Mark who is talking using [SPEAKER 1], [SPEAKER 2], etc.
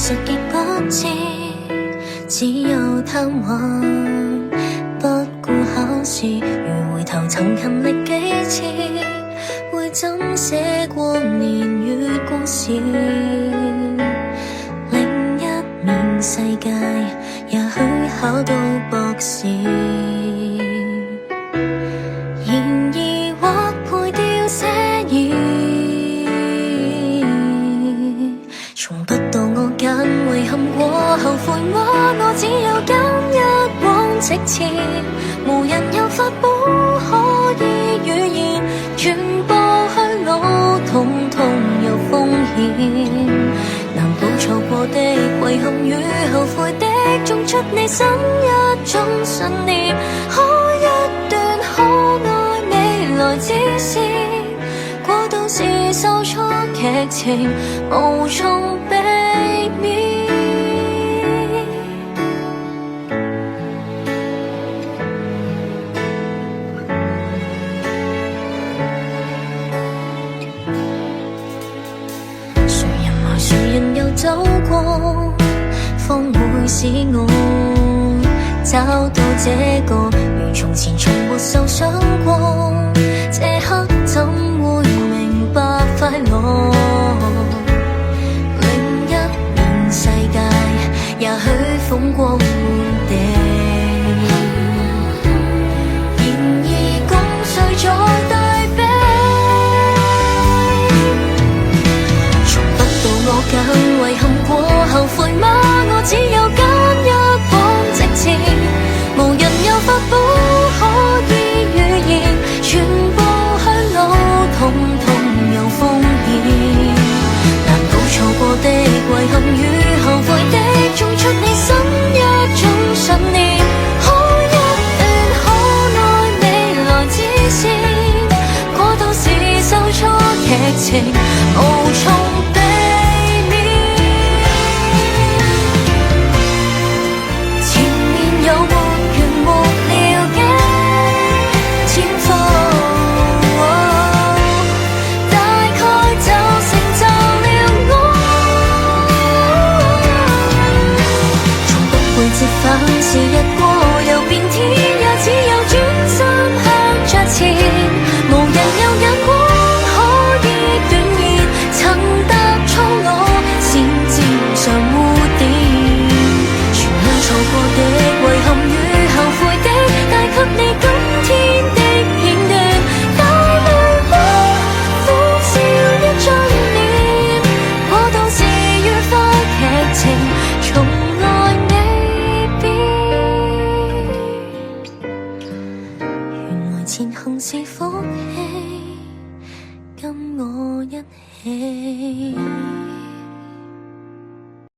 [SPEAKER 1] 術極不知，只有貪玩，不顧考試。如回頭曾勤力幾次，會怎寫過年月故事？另一面世界，也許考到博士。然而或配掉寫意，從不到我揀遺憾過後悔嗎？我只有揀一往直前，無人有法寶可以預言，全部去路通通有風險。難保錯過的遺憾與後悔的，種出你新一種信念，可一段可愛未來之線，過渡時受挫劇情無從避免。誰人又走過，方會使我找到這個如從前從沒受傷過。這刻怎會明白快樂？另一面世界，也許風光滿地。然而共誰在對比？我揀遺憾過後悔嗎？我只有揀一往直前，無人有法寶可以預言，全部去路通通有風險。難保錯過的遺憾與後悔的，種出你新一種信念，可一段可愛未來之線，過渡時受挫劇情無從避。凡是日過又變天，也只有轉身向着前，無人有眼光可以斷言，曾踏錯路先沾上污點。全因錯過的遺憾與後悔的，帶給你今天的片段，帶淚哭苦笑一張臉，過渡時愉快劇情從來前行是福氣，跟我一起。